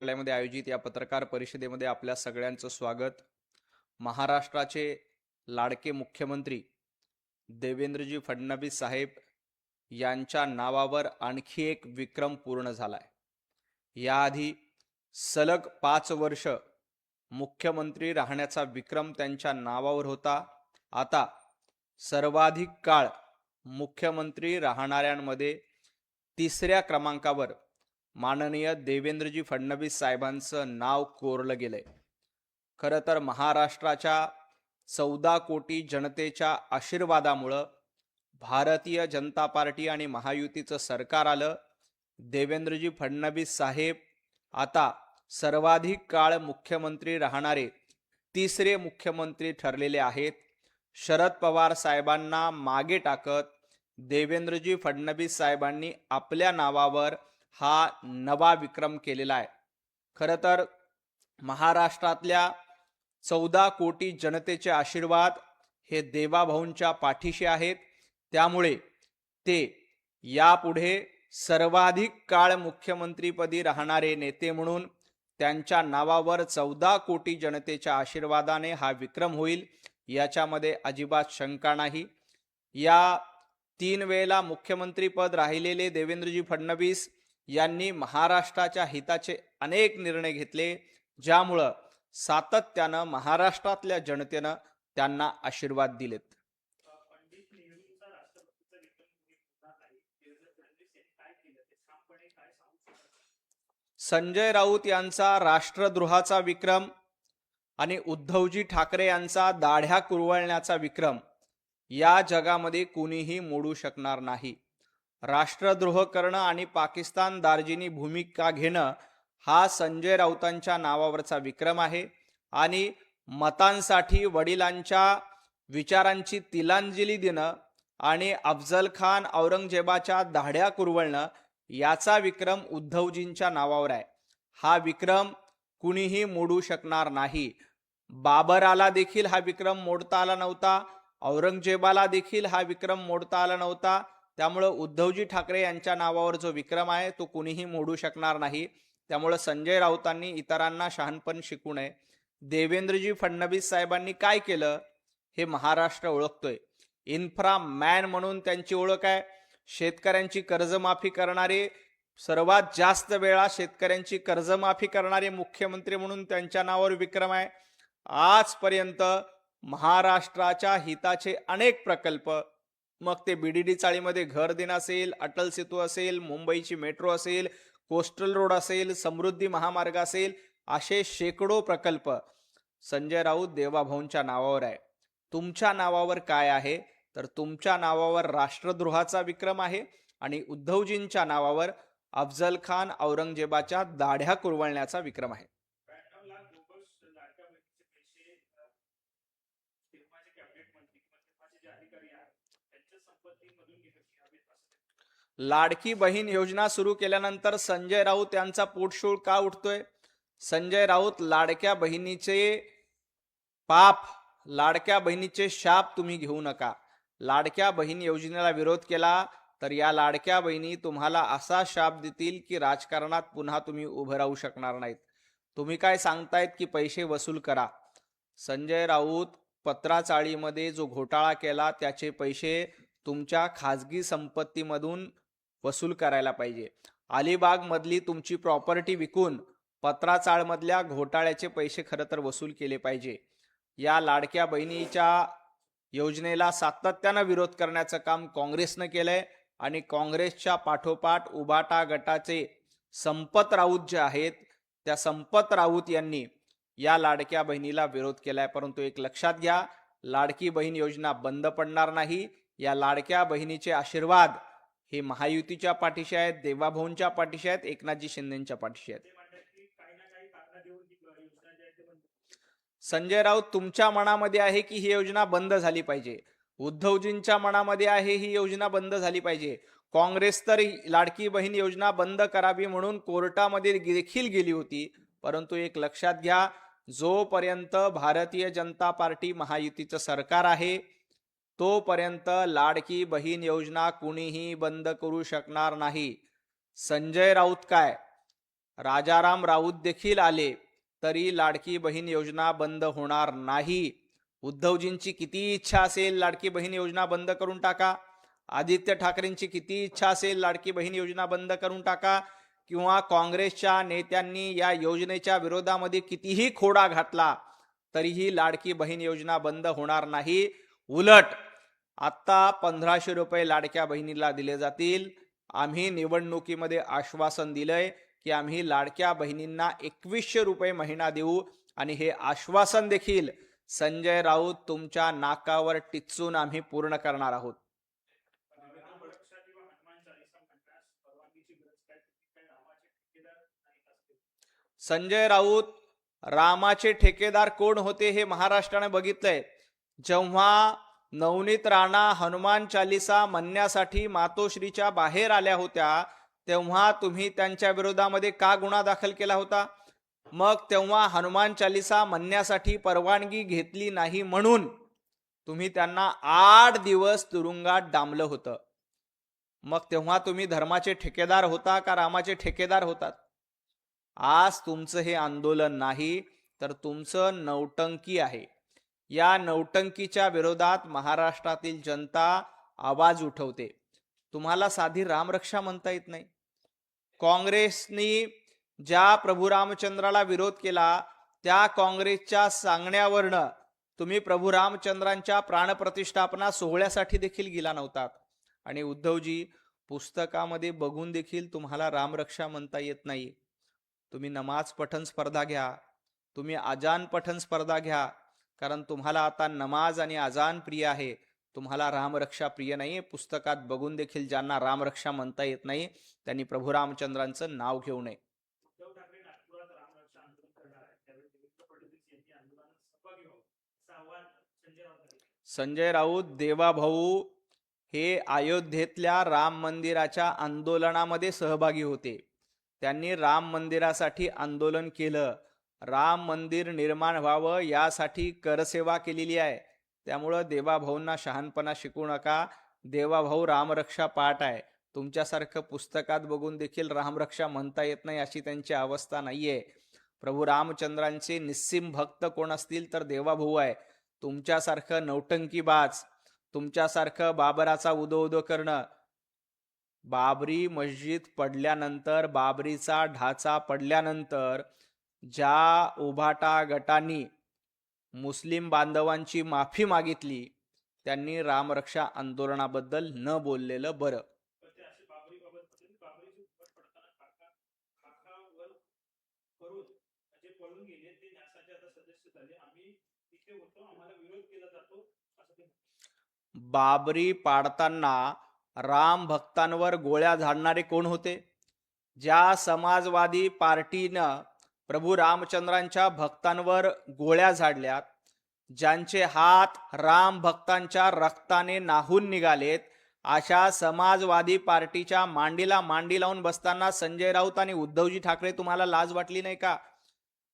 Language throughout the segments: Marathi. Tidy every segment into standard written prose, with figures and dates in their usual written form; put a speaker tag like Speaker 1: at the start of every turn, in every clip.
Speaker 1: मध्ये आयोजित या पत्रकार परिषदेमध्ये आपल्या सगळ्यांचं स्वागत. महाराष्ट्राचे लाडके मुख्यमंत्री देवेंद्रजी फडणवीस साहेब यांच्या नावावर आणखी एक विक्रम पूर्ण झालाय. याआधी सलग 5 वर्ष मुख्यमंत्री राहण्याचा विक्रम त्यांच्या नावावर होता. आता सर्वाधिक काळ मुख्यमंत्री राहणाऱ्यांमध्ये तिसऱ्या क्रमांकावर माननीय देवेंद्रजी फडणवीस साहेबांचं नाव कोरलं गेलंय. खरं तर महाराष्ट्राच्या 14 कोटी जनतेच्या आशीर्वादामुळं भारतीय जनता पार्टी आणि महायुतीचं सरकार आलं. देवेंद्रजी फडणवीस साहेब आता सर्वाधिक काळ मुख्यमंत्री राहणारे तिसरे मुख्यमंत्री ठरलेले आहेत. शरद पवार साहेबांना मागे टाकत देवेंद्रजी फडणवीस साहेबांनी आपल्या नावावर हा नवा विक्रम केलेला आहे. खरं तर महाराष्ट्रातल्या 14 कोटी जनतेचे आशीर्वाद हे देवाभाऊंच्या पाठीशी आहेत. त्यामुळे ते यापुढे सर्वाधिक काळ मुख्यमंत्रीपदी राहणारे नेते म्हणून त्यांच्या नावावर 14 कोटी जनतेच्या आशीर्वादाने हा विक्रम होईल, याच्यामध्ये अजिबात शंका नाही. या 3 वेळेला मुख्यमंत्रीपद राहिलेले देवेंद्रजी फडणवीस यांनी महाराष्ट्राच्या हिताचे अनेक निर्णय घेतले, ज्यामुळं सातत्यानं महाराष्ट्रातल्या जनतेनं त्यांना आशीर्वाद दिलेत. संजय राऊत यांचा राष्ट्रद्रोहाचा विक्रम आणि उद्धवजी ठाकरे यांचा दाढ्या कुरवळण्याचा विक्रम या जगामध्ये कुणीही मोडू शकणार नाही. राष्ट्रद्रोह करणं आणि पाकिस्तान दार्जिनी भूमिका घेणं हा संजय राऊतांच्या नावावरचा विक्रम आहे. आणि मतांसाठी वडिलांच्या विचारांची तिलांजली देणं आणि अफजल खान औरंगजेबाच्या दाढ्या कुरवळणं याचा विक्रम उद्धवजींच्या नावावर आहे. हा विक्रम कुणीही मोडू शकणार नाही. बाबराला देखील हा विक्रम मोडता आला नव्हता, औरंगजेबाला देखील हा विक्रम मोडता आला नव्हता. त्यामुळे उद्धवजी ठाकरे यांच्या नावावर जो विक्रम आहे तो कुणीही मोडू शकणार नाही. त्यामुळे संजय राऊतांनी इतरांना शहाणपण शिकू नये. देवेंद्रजी फडणवीस साहेबांनी काय केलं हे महाराष्ट्र ओळखतोय. इन्फ्रा मॅन म्हणून त्यांची ओळख आहे. शेतकऱ्यांची कर्जमाफी करणारे, सर्वात जास्त वेळा शेतकऱ्यांची कर्जमाफी करणारे मुख्यमंत्री म्हणून त्यांच्या नावावर विक्रम आहे. आजपर्यंत महाराष्ट्राच्या हिताचे अनेक प्रकल्प, मग ते बीडीडी चाळीमध्ये घर देणं असेल, अटल सेतू असेल, मुंबईची मेट्रो असेल, कोस्टल रोड असेल, समृद्धी महामार्ग असेल, असे शेकडो प्रकल्प संजय राऊत देवाभाऊंच्या नावावर आहे. तुमच्या नावावर काय आहे तर तुमच्या नावावर राष्ट्रद्रोहाचा विक्रम आहे आणि उद्धवजींच्या नावावर अफजल खान औरंगजेबाच्या दाढ्या कुरवळण्याचा विक्रम आहे. लाडकी बहीण योजना सुरू केल्यानंतर संजय राऊत यांचा पोटशूळ का उठतोय? संजय राऊत, लाडक्या बहिणीचे पाप, लाडक्या बहिणीचे शाप तुम्ही घेऊ नका. लाडक्या बहीण योजनेला विरोध केला तर या लाडक्या बहिणी तुम्हाला असा शाप देतील की राजकारणात पुन्हा तुम्ही उभं राहू शकणार नाहीत. तुम्ही काय सांगतायत की पैसे वसूल करा. संजय राऊत पत्राचाळीमध्ये जो घोटाळा केला त्याचे पैसे तुमच्या खाजगी संपत्तीमधून वसूल करायला पाहिजे. अलिबाग मधली तुमची प्रॉपर्टी विकून पत्राचाळ मधल्या घोटाळ्याचे पैसे खरं तर वसूल केले पाहिजे. या लाडक्या बहिणीच्या योजनेला सातत्यानं विरोध करण्याचं काम काँग्रेसनं केलंय आणि काँग्रेसच्या पाठोपाठ उबाटा गटाचे संपत राऊत जे आहेत, त्या संपत राऊत यांनी या लाडक्या बहिणीला विरोध केलाय. परंतु एक लक्षात घ्या, लाडकी बहीण योजना बंद पडणार नाही. या लाडक्या बहिणीचे आशीर्वाद हे महायुतीच्या पाठीशी आहेत, देवाभाऊंच्या पाठीशी आहेत, एकनाथजी शिंदेच्या पाठीशी आहेत. संजय राऊत, तुमच्या मनामध्ये आहे की ही योजना बंद झाली पाहिजे. उद्धवजींच्या मनामध्ये आहे ही योजना बंद झाली पाहिजे. काँग्रेस तर लाडकी बहीण योजना बंद करावी म्हणून कोर्टामध्ये देखील गेली होती. परंतु एक लक्षात घ्या, जोपर्यंत भारतीय जनता पार्टी महायुतीचं सरकार आहे तोपर्यंत लाडकी बहीण योजना कुणीही बंद करू शकणार नाही. संजय राऊत काय, राजाराम राऊत देखील आले तरी लाडकी बहीण योजना बंद होणार नाही. उद्धवजींची किती इच्छा असेल लाडकी बहीण योजना बंद करून टाका, आदित्य ठाकरेंची किती इच्छा असेल लाडकी बहीण योजना बंद करून टाका, किंवा काँग्रेसच्या नेत्यांनी या योजनेच्या विरोधामध्ये कितीही खोडा घातला तरीही लाडकी बहीण योजना बंद होणार नाही. उलट आता 1500 रुपये लाडक्या बहिणीला दिले जातील. आम्ही निवडणुकीमध्ये आश्वासन दिलंय की आम्ही लाडक्या बहिणींना 2100 रुपये महिना देऊ, आणि हे आश्वासन देखील संजय राऊत तुमच्या नाकावर टिचून आम्ही पूर्ण करणार आहोत. संजय राऊत रामाचे ठेकेदार कोण होते हे महाराष्ट्राने बघितलंय. जेव्हा नवनीत राणा हनुमान चालिसा म्हणण्यासाठी मातोश्रीच्या बाहेर आल्या होत्या तेव्हा तुम्ही त्यांच्या विरोधामध्ये का गुन्हा दाखल केला होता? मग तेव्हा हनुमान चालिसा म्हणण्यासाठी परवानगी घेतली नाही म्हणून तुम्ही त्यांना 8 दिवस तुरुंगात डांबलं होतं. मग तेव्हा तुम्ही धर्माचे ठेकेदार होता का रामाचे ठेकेदार होतात? आज तुमचं हे आंदोलन नाही तर तुमचं नौटंकी आहे. या नौटंकीच्या विरोधात महाराष्ट्रातील जनता आवाज उठवते. तुम्हाला साधी रामरक्षा म्हणता येत नाही. काँग्रेसनी ज्या प्रभू रामचंद्राला विरोध केला त्या काँग्रेसच्या सांगण्यावरनं तुम्ही प्रभू रामचंद्रांच्या प्राणप्रतिष्ठापना सोहळ्यासाठी देखील गेला नव्हतात. आणि उद्धवजी, पुस्तकामध्ये बघून देखील तुम्हाला रामरक्षा म्हणता येत नाही. तुम्ही नमाज पठण स्पर्धा घ्या, तुम्ही अजान पठण स्पर्धा घ्या, कारण तुम्हाला आता नमाज आणि अजान प्रिय आहे, तुम्हाला रामरक्षा प्रिय नाही. पुस्तकात बघून देखील ज्यांना रामरक्षा म्हणता येत नाही त्यांनी प्रभू रामचंद्रांचं नाव घेऊ नये. संजय राऊत, देवाभाऊ हे अयोध्येतल्या राम मंदिराच्या आंदोलनामध्ये सहभागी होते. त्यांनी राम मंदिरासाठी आंदोलन केलं. राम मंदिर निर्माण व्हावं यासाठी करसेवा केलेली आहे. त्यामुळं देवाभाऊंना शहाणपणा शिकू नका. देवाभाऊ रामरक्षा पाठ आहे. तुमच्यासारखं पुस्तकात बघून देखील रामरक्षा म्हणता येत नाही अशी त्यांची अवस्था नाहीये. प्रभू रामचंद्रांचे निस्सीम भक्त कोण असतील तर देवाभाऊ आहे. तुमच्यासारखं नौटंकीबाज, तुमच्यासारखं बाबराचा उदो उदो करणं, बाबरी मस्जिद पडल्यानंतर, बाबरीचा ढाचा पडल्यानंतर ज्या उभाटा गटांनी मुस्लिम बांधवांची माफी मागितली त्यांनी रामरक्षा आंदोलनाबद्दल न बोललेलं बरं. बाबरी पाडताना राम भक्तांवर गोळ्या झाडणारे कोण होते? ज्या समाजवादी पार्टीनं प्रभू रामचंद्रांच्या भक्तांवर गोळ्या झाडल्यात, ज्यांचे हात राम भक्तांच्या रक्ताने नाहून निघालेत, अशा समाजवादी पार्टीच्या मांडीला मांडी लावून बसताना संजय राऊत आणि उद्धवजी ठाकरे तुम्हाला लाज वाटली नाही का?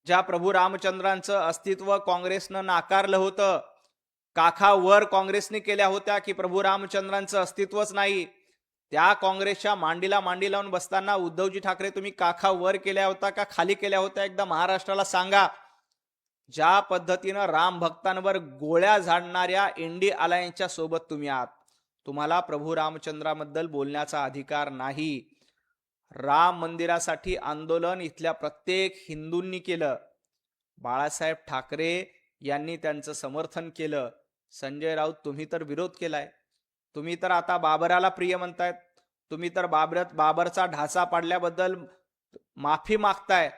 Speaker 1: ज्या प्रभू रामचंद्रांचं अस्तित्व काँग्रेसनं नाकारलं होतं, काखावर काँग्रेसने केल्या होत्या की प्रभू रामचंद्रांचं अस्तित्वच नाही, त्या काँग्रेसच्या मांडीला मांडी लावून बसताना उद्धवजी ठाकरे तुम्ही काखावर केल्या होता का खाली केल्या होत्या? एकदा महाराष्ट्राला सांगा. ज्या पद्धतीनं राम भक्तांवर गोळ्या झाडणाऱ्या इंडी अलायन्सच्या सोबत तुम्ही आहात, तुम्हाला प्रभू रामचंद्राबद्दल बोलण्याचा अधिकार नाही. राम मंदिरासाठी आंदोलन इथल्या प्रत्येक हिंदूंनी केलं. बाळासाहेब ठाकरे यांनी त्यांचं समर्थन केलं. संजय राऊत, तुम्ही तर विरोध केलाय. तुम्ही तर आता बाबराला प्रिय म्हणतायत. तुम्ही तर बाबरचा ढाचा पाडल्याबद्दल माफी मागताय.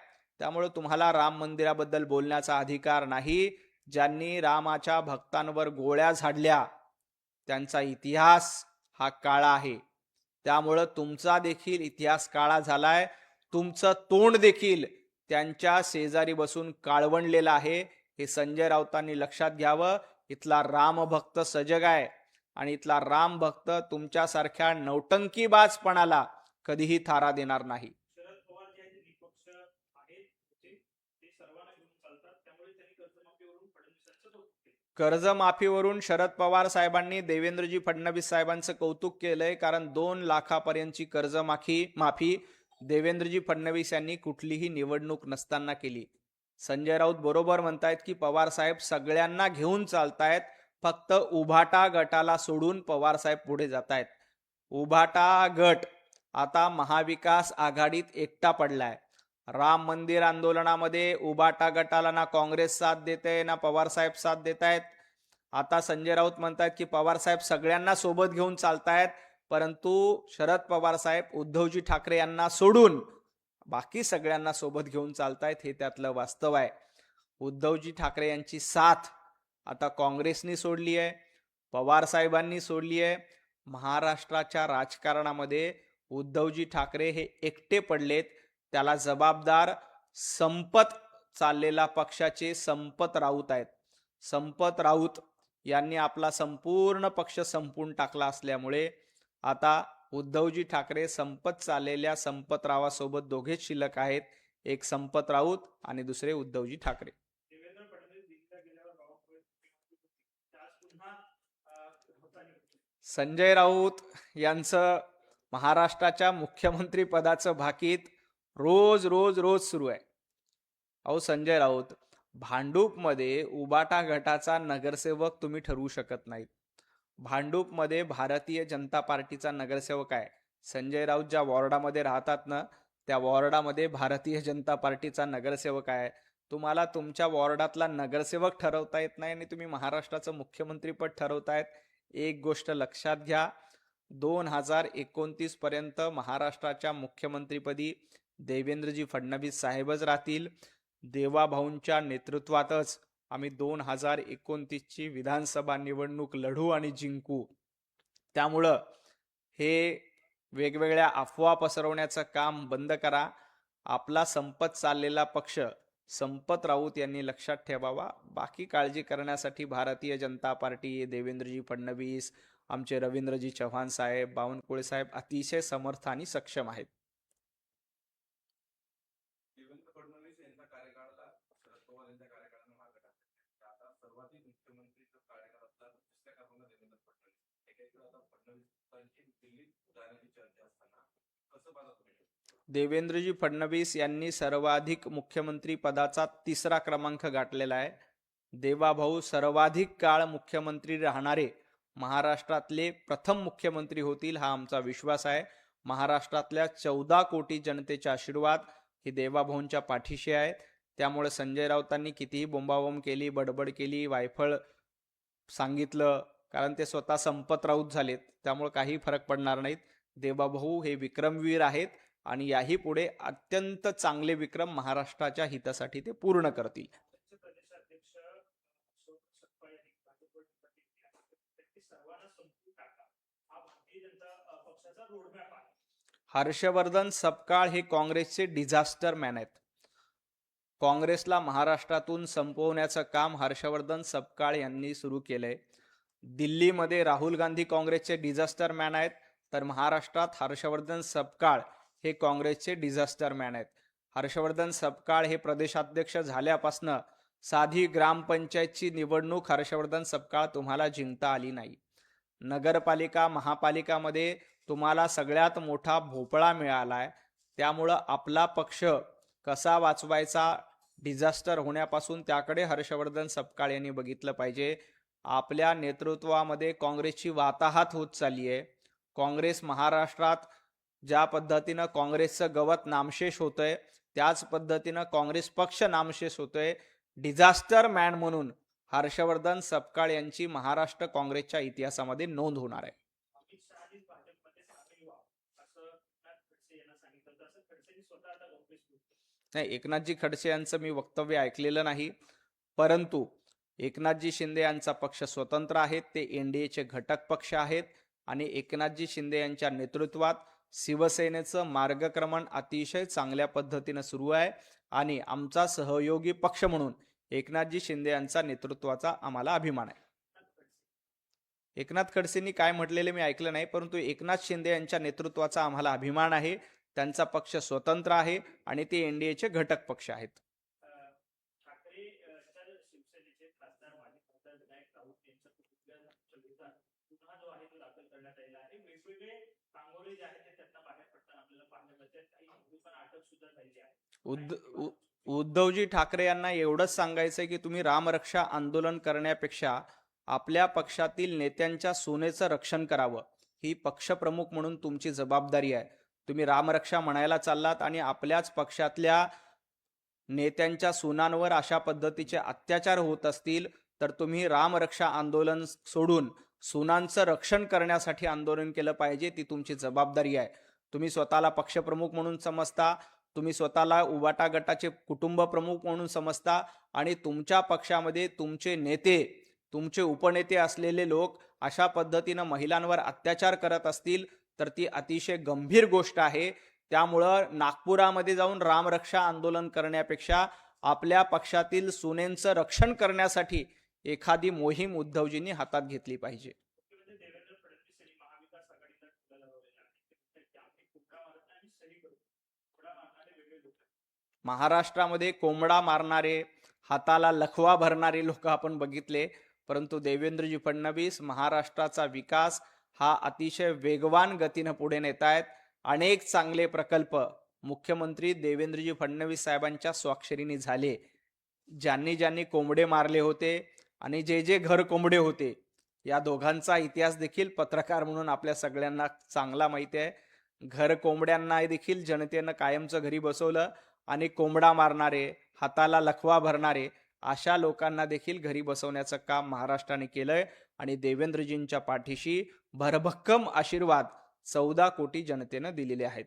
Speaker 1: त्यामुळे तुम्हाला राम मंदिराबद्दल बोलण्याचा अधिकार नाही. ज्यांनी रामाच्या भक्तांवर गोळ्या झाडल्या त्यांचा इतिहास हा काळा आहे. त्यामुळं तुमचा देखील इतिहास काळा झालाय. तुमचं तोंड देखील त्यांच्या शेजारी बसून काळवंडलेलं आहे. हे संजय राऊतांनी लक्षात घ्यावं. इथला रामभक्त सजग आहे आणि इथला रामभक्त तुमच्यासारख्या नौटंकीबाजपणाला कधीही थारा देणार नाही. कर्जमाफीवरून शरद पवार साहेबांनी देवेंद्रजी फडणवीस साहेबांचं कौतुक केलंय, कारण 2 लाखापर्यंतची कर्जमाफी देवेंद्रजी फडणवीस यांनी कुठलीही निवडणूक नसताना केली. संजय राऊत बरोबर म्हणतायत की पवार साहेब सगळ्यांना घेऊन चालतायत, फक्त उभाटा गटाला सोडून पवार साहेब पुढे जातायत. उभाटा गट आता महाविकास आघाडीत एकटा पडलाय. राम मंदिर आंदोलनामध्ये उभाटा गटाला ना काँग्रेस साथ देते ना पवार साहेब साथ देत आहेत. आता संजय राऊत म्हणतात की पवार साहेब सगळ्यांना सोबत घेऊन चालतायत, परंतु शरद पवार साहेब उद्धवजी ठाकरे यांना सोडून बाकी सगळ्यांना सोबत घेऊन चालतायत. हे त्यातलं वास्तव आहे. उद्धवजी ठाकरे यांची साथ आता काँग्रेसनी सोडली आहे, पवार साहेबांनी सोडली आहे. महाराष्ट्राच्या राजकारणामध्ये उद्धवजी ठाकरे हे एकटे पडलेत. त्याला जबाबदार संपत चाललेला पक्षाचे संपत राऊत आहेत. संपत राऊत यांनी आपला संपूर्ण पक्ष संपून टाकला असल्यामुळे आता उद्धवजी ठाकरे संपत चाललेल्या संपतरावासोबत दोघेच शिल्लक आहेत. एक संपत राऊत आणि दुसरे उद्धवजी ठाकरे. संजय राऊत यांचं महाराष्ट्राच्या मुख्यमंत्री पदाचं भाकीत रोज रोज रोज सुरू आहे. अहो संजय राऊत, भांडूपमध्ये उबाटा गटाचा नगरसेवक तुम्ही ठरवू शकत नाहीत. भांडूपमध्ये भारतीय जनता पार्टीचा नगरसेवक आहे. संजय राऊत ज्या वॉर्डामध्ये राहतात ना, त्या वॉर्डामध्ये भारतीय जनता पार्टीचा नगरसेवक आहे. तुम्हाला तुमच्या वॉर्डातला नगरसेवक ठरवता येत नाही आणि तुम्ही महाराष्ट्राचं मुख्यमंत्रीपद ठरवतायत. एक गोष्ट लक्षात घ्या, 2029 पर्यंत महाराष्ट्राच्या मुख्यमंत्रीपदी देवेंद्रजी फडणवीस साहेबच राहतील. देवाभाऊंच्या नेतृत्वातच आम्ही 2029ची विधानसभा निवडणूक लढू आणि जिंकू. त्यामुळं हे वेगवेगळ्या अफवा पसरवण्याचं काम बंद करा. आपला संपत चाललेला पक्ष संपत राऊत यांनी लक्षात ठेवावा. बाकी काळजी करण्यासाठी भारतीय जनता पार्टी, देवेंद्रजी फडणवीस, आमचे रवींद्रजी चव्हाण साहेब, बावनकुळे साहेब अतिशय समर्थ आणि सक्षम आहेत. देवेंद्रजी फडणवीस यांनी सर्वाधिक मुख्यमंत्री पदाचा 3रा क्रमांक गाठलेला आहे. देवाभाऊ सर्वाधिक काळ मुख्यमंत्री राहणारे महाराष्ट्रातले प्रथम मुख्यमंत्री होतील, हा आमचा विश्वास आहे. महाराष्ट्रातल्या 14 कोटी जनतेचा आशीर्वाद ही देवाभाऊंच्या पाठीशी आहे. त्यामुळे संजय राऊतांनी कितीही बोंबाबोंब केली, बडबड केली, वायफळ सांगितलं, कारण ते स्वतः संपत राऊत झालेत, त्यामुळे काही फरक पडणार नाहीत. देवाभाऊ हे विक्रमवीर आहेत आणि याही पुढे अत्यंत चांगले विक्रम महाराष्ट्राच्या हितासाठी ते पूर्ण करतील. हर्षवर्धन सपकाळ हे काँग्रेसचे डिझास्टर मॅन आहेत. काँग्रेसला महाराष्ट्रातून संपवण्याचं काम हर्षवर्धन सपकाळ यांनी सुरू केलंय. दिल्लीमध्ये राहुल गांधी काँग्रेसचे डिझास्टर मॅन आहेत, तर महाराष्ट्रात हर्षवर्धन सपकाळ हे काँग्रेसचे डिझास्टर मॅन आहेत. हर्षवर्धन सपकाळ हे प्रदेशाध्यक्ष झाल्यापासनं साधी ग्रामपंचायतची निवडणूक हर्षवर्धन सपकाळ तुम्हाला जिंकता आली नाही. नगरपालिका, महापालिकामध्ये तुम्हाला सगळ्यात मोठा भोपळा मिळालाय. त्यामुळं आपला पक्ष कसा वाचवायचा डिझास्टर होण्यापासून, त्याकडे हर्षवर्धन सपकाळ यांनी बघितलं पाहिजे. आपल्या नेतृत्वामध्ये काँग्रेसची वाताहत होत चालली आहे. काँग्रेस महाराष्ट्रात ज्या पद्धतीनं काँग्रेसचं गवत नामशेष होतंय, त्याच पद्धतीनं काँग्रेस पक्ष नामशेष होतोय. डिझास्टर मॅन म्हणून हर्षवर्धन सपकाळ यांची महाराष्ट्र काँग्रेसच्या इतिहासामध्ये नोंद होणार आहे. नाही, एकनाथजी खडसे यांचं मी वक्तव्य ऐकलेलं नाही, परंतु एकनाथजी शिंदे यांचा पक्ष स्वतंत्र आहेत. ते एनडीएचे घटक पक्ष आहेत आणि एकनाथजी शिंदे यांच्या नेतृत्वात शिवसेनेचं मार्गक्रमण अतिशय चांगल्या पद्धतीनं सुरू आहे आणि आमचा सहयोगी पक्ष म्हणून एकनाथजी शिंदे यांचा नेतृत्वाचा आम्हाला अभिमान आहे. एकनाथ खडसेंनी काय म्हटलेले मी ऐकलं नाही, परंतु एकनाथ शिंदे यांच्या नेतृत्वाचा आम्हाला अभिमान आहे. त्यांचा पक्ष स्वतंत्र आहे आणि ते एनडीएचे घटक पक्ष आहेत.
Speaker 2: करण्यात आलेलं आहे. वेगवेगळे कांगोरे जे आहेत ते त्यातनं बाहेर पडताना आपल्याला पाहायला मिळतात. काही लोकांना अटक सुद्धा झालेली आहे.
Speaker 1: उद्धवजी ठाकरे यांना एवढंच सांगायचंय की तुम्ही रामरक्षा आंदोलन करण्यापेक्षा आपल्या पक्षातील नेत्यांच्या सोनेचं रक्षण करावं, ही पक्षप्रमुख म्हणून तुमची जबाबदारी आहे. तुम्ही रामरक्षा म्हणायला चाललात आणि आपल्याच पक्षातल्या नेत्यांच्या सुनांवर अशा पद्धतीचे अत्याचार होत असतील तर तुम्ही रामरक्षा आंदोलन सोडून सुनांचं रक्षण करण्यासाठी आंदोलन केलं पाहिजे. ती तुमची जबाबदारी आहे. तुम्ही स्वतःला पक्षप्रमुख म्हणून समजता, तुम्ही स्वतःला उबाटा गटाचे कुटुंब प्रमुख म्हणून समजता आणि तुमच्या पक्षामध्ये तुमचे नेते, तुमचे उपनेते असलेले लोक अशा पद्धतीनं महिलांवर अत्याचार करत असतील तर ती अतिशय गंभीर गोष्ट आहे. त्यामुळं नागपुरामध्ये जाऊन रामरक्षा आंदोलन करण्यापेक्षा आपल्या पक्षातील सुनेंचं रक्षण करण्यासाठी एखादी मोहीम उद्धवजींनी हातात घेतली पाहिजे.
Speaker 2: मुख्यमंत्री देवेंद्र फडणवीस यांनी महाविकास आघाडीचा ठोका लावलेला आहे. ते आम्ही फुटका मारत नाही आणि सही करू. थोडा मारणारे वेगळे लोक आहेत.
Speaker 1: महाराष्ट्रामध्ये कोंबडा मारणारे, हाताला लखवा भरणारे लोक आपण बघितले, परंतु देवेंद्रजी फडणवीस महाराष्ट्राचा विकास हा अतिशय वेगवान गतीनं पुढे नेत आहेत. अनेक चांगले प्रकल्प मुख्यमंत्री देवेंद्रजी फडणवीस साहेबांच्या स्वाक्षरीने झाले. ज्यांनी ज्यांनी कोंबडे मारले होते आणि जे जे घर कोंबडे होते, या दोघांचा इतिहास देखील पत्रकार म्हणून आपल्या सगळ्यांना चांगला माहिती आहे. घर कोंबड्यांना देखील जनतेनं कायमचं घरी बसवलं आणि कोंबडा मारणारे, हाताला लखवा भरणारे अशा लोकांना देखील घरी बसवण्याचं काम महाराष्ट्राने केलंय आणि देवेंद्रजींच्या पाठीशी भरभक्कम आशीर्वाद 14 कोटी जनतेनं दिलेले आहेत.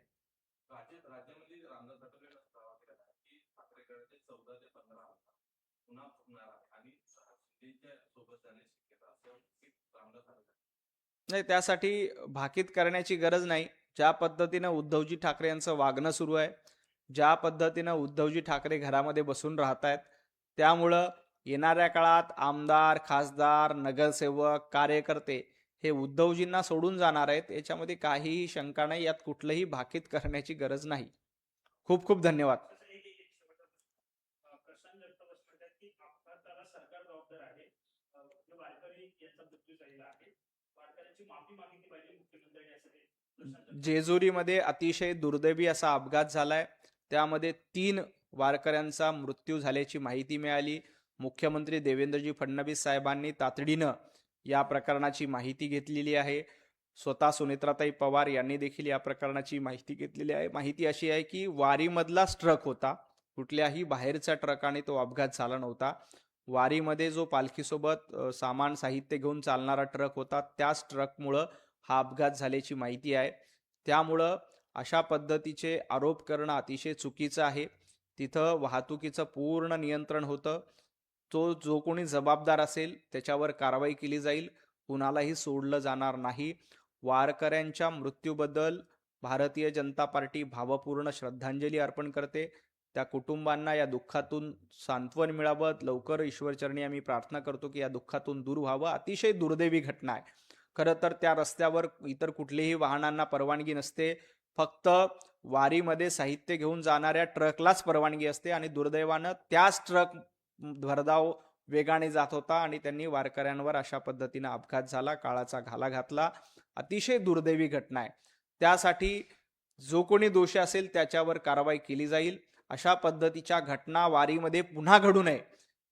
Speaker 3: राज्यामध्ये रामदास आठवलेला दावा केला आहे की ठाकरे गटाचे 14 ते 15 पुन्हा फुटणार आहे आणि शिंदेच्या सोबत जाण्याची शक्यता असं की रामदास आठवले
Speaker 1: नाही, त्यासाठी भाकीत करण्याची गरज नाही. ज्या पद्धतीनं उद्धवजी ठाकरे यांचं वागणं सुरू आहे, ज्या पद्धतीनं उद्धवजी ठाकरे घरामध्ये बसून राहत आहेत, त्यामुळं येणाऱ्या काळात आमदार, खासदार, नगरसेवक, कार्यकर्ते हे उद्धवजींना सोडून जाणार आहेत. याच्यामध्ये काहीही शंका नाही. यात कुठलंही भाकीत करण्याची गरज नाही. खूप खूप धन्यवाद.
Speaker 2: तसं एक शेवटचा प्रशांत जगताप असं म्हणतात की अपघाताला सरकार जबाबदार आहे. जो वारकरी यांचा मृत्यू झालेला आहे, वारकऱ्यांची माफी मागितली पाहिजे मुख्यमंत्र्यांनी असं ते प्रशांत जगताप.
Speaker 1: जेजुरीमध्ये अतिशय दुर्दैवी असा अपघात झालाय. त्यामध्ये 3 वारकऱ्यांचा मृत्यू झाल्याची माहिती मिळाली. मुख्यमंत्री देवेंद्रजी फडणवीस साहेबांनी तातडीनं या प्रकरणाची माहिती घेतलेली आहे. स्वतः सुनेत्राताई पवार यांनी देखील या प्रकरणाची माहिती घेतलेली आहे. माहिती अशी आहे की वारीमधलाच ट्रक होता, कुठल्याही बाहेरच्या ट्रकाने तो अपघात झाला नव्हता. वारीमध्ये जो पालखीसोबत सामान साहित्य घेऊन चालणारा ट्रक होता, त्याच ट्रकमुळं हा अपघात झाल्याची माहिती आहे. त्यामुळं अशा पद्धतीचे आरोप करणं अतिशय चुकीचं आहे. तिथं वाहतुकीचं पूर्ण नियंत्रण होतं. तो जो कोणी जबाबदार असेल त्याच्यावर कारवाई केली जाईल. कुणालाही सोडलं जाणार नाही. वारकऱ्यांच्या मृत्यूबद्दल भारतीय जनता पार्टी भावपूर्ण श्रद्धांजली अर्पण करते. त्या कुटुंबांना या दुःखातून सांत्वन मिळावं, लवकर ईश्वरचरणी आम्ही प्रार्थना करतो की या दुःखातून दूर व्हावं. अतिशय दुर्दैवी घटना आहे. खरं तर त्या रस्त्यावर इतर कुठल्याही वाहनांना परवानगी नसते. फक्त वारीमध्ये साहित्य घेऊन जाणाऱ्या ट्रकलाच परवानगी असते आणि दुर्दैवानं त्याच ट्रक भरधाव वेगाने जात होता आणि त्यांनी वारकऱ्यांवर अशा पद्धतीनं अपघात झाला, काळाचा घाला घातला. अतिशय दुर्दैवी घटना आहे. त्यासाठी जो कोणी दोषी असेल त्याच्यावर कारवाई केली जाईल. अशा पद्धतीच्या घटना वारीमध्ये पुन्हा घडू नये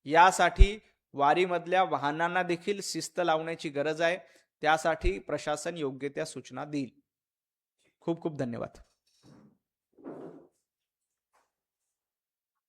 Speaker 1: यासाठी वारीमधल्या वाहनांना देखील शिस्त लावण्याची गरज आहे. त्यासाठी प्रशासन योग्य त्या सूचना देईल. खूप खूप धन्यवाद.